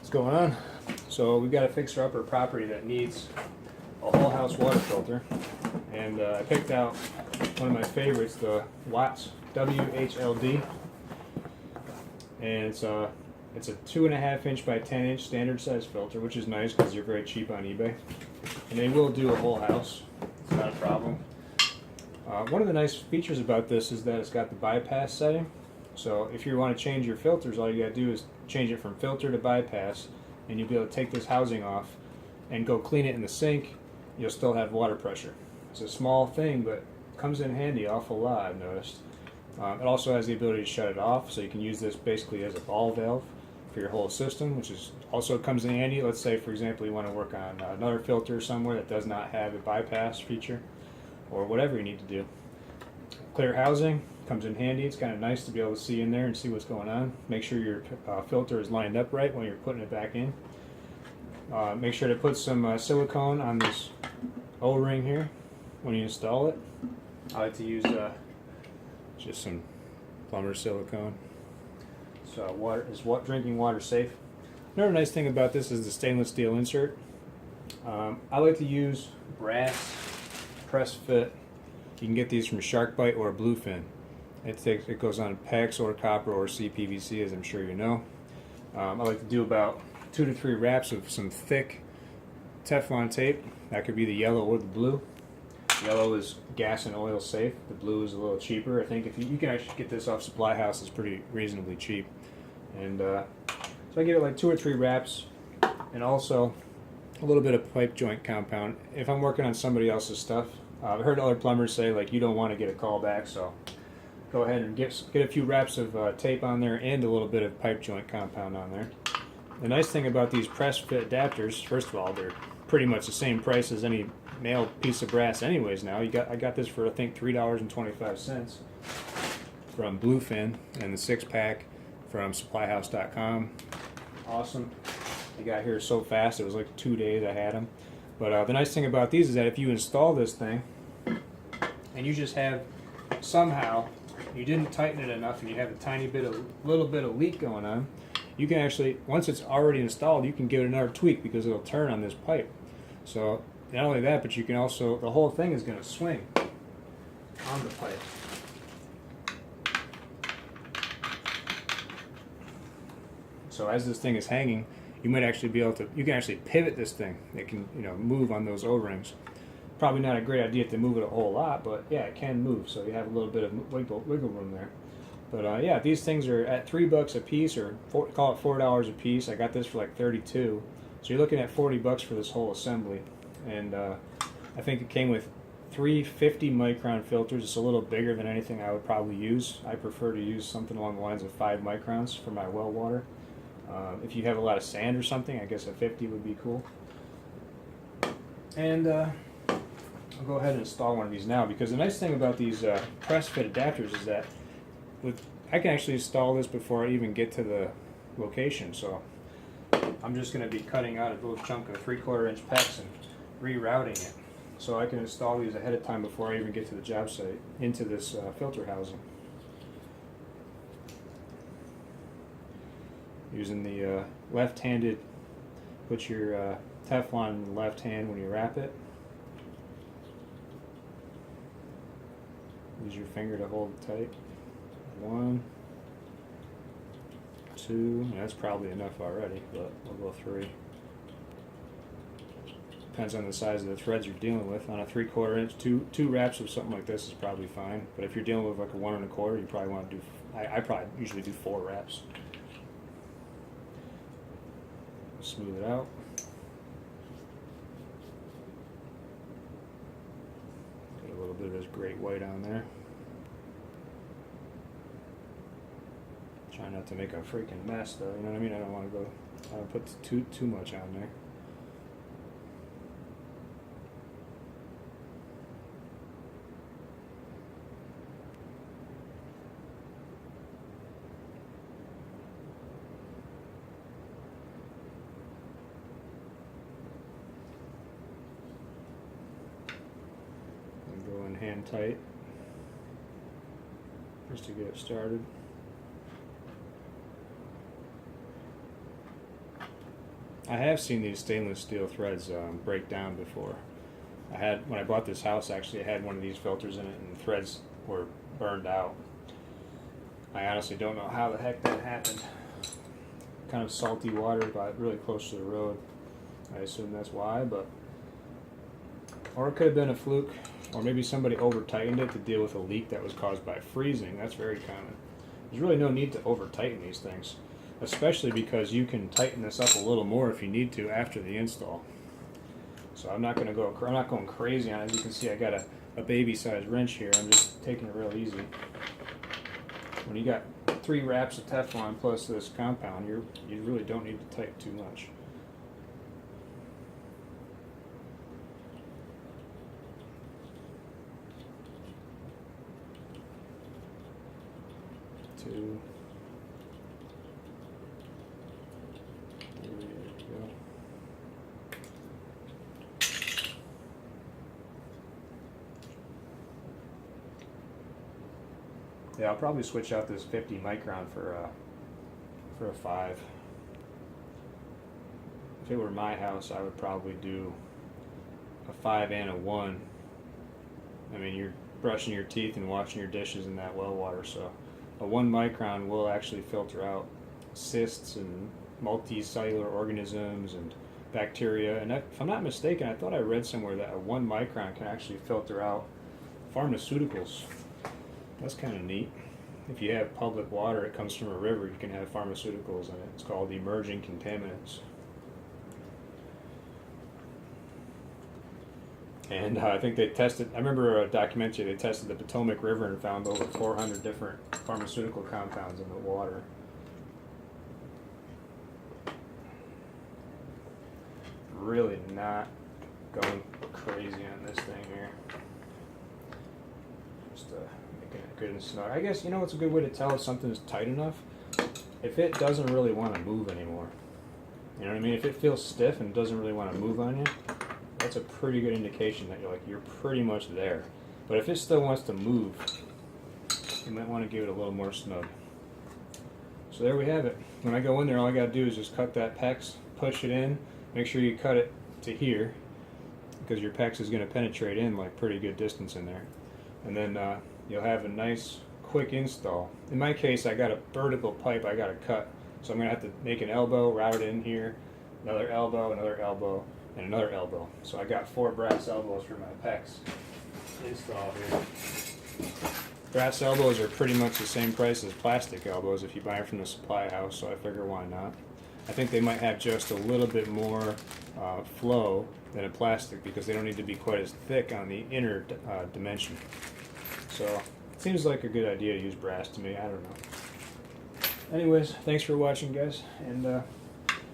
What's going on? So we've got a fixer-upper property that needs a whole house water filter, and I picked out one of my favorites, the Watts WHLD, and it's a 2.5 inch by 10 inch standard size filter, which is nice because they're very cheap on eBay, and they will do a whole house. It's not a problem. One of the nice features about this is that it's got the bypass setting. So if you want to change your filters, all you got to do is change it from filter to bypass, and you'll be able to take this housing off and go clean it in the sink. You'll still have water pressure. It's a small thing, but comes in handy awful lot, I've noticed. It also has the ability to shut it off, so you can use this basically as a ball valve for your whole system, which is also comes in handy. Let's say, for example, you want to work on another filter somewhere that does not have a bypass feature, or whatever you need to do. Clear housing comes in handy. It's kind of nice to be able to see in there and see what's going on. Make sure your filter is lined up right when you're putting it back in. Make sure to put some silicone on this O-ring here when you install it. I like to use just some plumber silicone. So drinking water safe. Another nice thing about this is the stainless steel insert. I like to use brass press fit. You can get these from SharkBite or Bluefin. It goes on PEX or copper or CPVC, as I'm sure you know. I like to do about 2 to 3 wraps of some thick Teflon tape. That could be the yellow or the blue. Yellow is gas and oil safe. The blue is a little cheaper. I think if you can actually get this off Supply House, it's pretty reasonably cheap. And so I give it like 2 or 3 wraps, and also a little bit of pipe joint compound. If I'm working on somebody else's stuff, I've heard other plumbers say like you don't want to get a call back, so go ahead and get a few wraps of tape on there and a little bit of pipe joint compound on there. The nice thing about these press fit adapters, first of all, they're pretty much the same price as any male piece of brass anyways now. I got this for I think $3.25 from Bluefin, and the 6-pack from supplyhouse.com. Awesome. They got here so fast, it was like 2 days I had them. But the nice thing about these is that if you install this thing and you just have somehow you didn't tighten it enough and you have a little bit of leak going on, you can actually, once it's already installed, you can give it another tweak because it'll turn on this pipe. So not only that, but you can also, the whole thing is going to swing on the pipe. So as this thing is hanging, you might actually be able to, you can actually pivot this thing. It can, move on those O-rings. Probably not a great idea to move it a whole lot, but yeah, it can move, so you have a little bit of wiggle room there. But yeah, these things are at $3 a piece, or call it $4 a piece. I got this for like 32, so you're looking at $40 for this whole assembly. And I think it came with 3 50 micron filters. It's a little bigger than anything I would probably use. I prefer to use something along the lines of 5 microns for my well water. If you have a lot of sand or something, I guess a 50 would be cool. And I'll go ahead and install one of these now, because the nice thing about these press fit adapters is that I can actually install this before I even get to the location. So I'm just going to be cutting out a little chunk of 3/4 inch PEX and rerouting it, so I can install these ahead of time before I even get to the job site into this filter housing. Using the left-handed, put your Teflon in the left hand when you wrap it. Use your finger to hold it tight. 1, 2, that's probably enough already, but we'll go 3. Depends on the size of the threads you're dealing with. On a 3/4 inch, two wraps of something like this is probably fine. But if you're dealing with like a 1 1/4, you probably want to do, I probably usually do 4 wraps. Smooth it out. Get a little bit of this great white on there. Try not to make a freaking mess though, you know what I mean? I don't put too much on there. Go in hand tight just to get it started. I have seen these stainless steel threads break down before. When I bought this house, actually, I had one of these filters in it, and the threads were burned out. I honestly don't know how the heck that happened. Kind of salty water, but really close to the road. I assume that's why, or it could have been a fluke, or maybe somebody over tightened it to deal with a leak that was caused by freezing. That's very common. There's really no need to over tighten these things, especially because you can tighten this up a little more if you need to after the install. So I'm not going crazy on it. As you can see, I got a baby size wrench here. I'm just taking it real easy. When you got 3 wraps of Teflon plus this compound, you really don't need to tighten too much. Two. There we go. Yeah, I'll probably switch out this 50 micron for a 5. If it were my house, I would probably do a 5 and a 1. I mean, you're brushing your teeth and washing your dishes in that well water, so a 1 micron will actually filter out cysts and multicellular organisms and bacteria. And if I'm not mistaken, I thought I read somewhere that a 1 micron can actually filter out pharmaceuticals. That's kind of neat. If you have public water, it comes from a river, you can have pharmaceuticals in it. It's called emerging contaminants. And I think they tested, I remember a documentary, they tested the Potomac River and found over 400 different pharmaceutical compounds in the water. Really not going crazy on this thing here. Just making it good and snug. I guess, what's a good way to tell if something is tight enough? If it doesn't really want to move anymore. You know what I mean? If it feels stiff and doesn't really want to move on you, that's a pretty good indication that you're pretty much there. But if it still wants to move, you might want to give it a little more snug. So there we have it. When I go in there, all I got to do is just cut that PEX, push it in, make sure you cut it to here, because your PEX is going to penetrate in like pretty good distance in there. And then you'll have a nice quick install. In my case, I got a vertical pipe I got to cut, so I'm going to have to make an elbow, route it in here, another elbow, and another elbow. So I got 4 brass elbows for my PEX install here. Brass elbows are pretty much the same price as plastic elbows if you buy them from the supply house, so I figure why not. I think they might have just a little bit more flow than a plastic because they don't need to be quite as thick on the inner dimension. So it seems like a good idea to use brass to me. I don't know. Anyways, thanks for watching, guys, and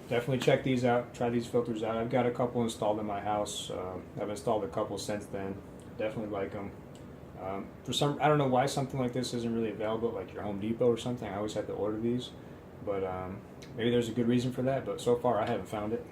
definitely check these out. Try these filters out. I've got a couple installed in my house. I've installed a couple since then. Definitely like them. I don't know why something like this isn't really available at like your Home Depot or something. I always have to order these, but maybe there's a good reason for that. But so far, I haven't found it.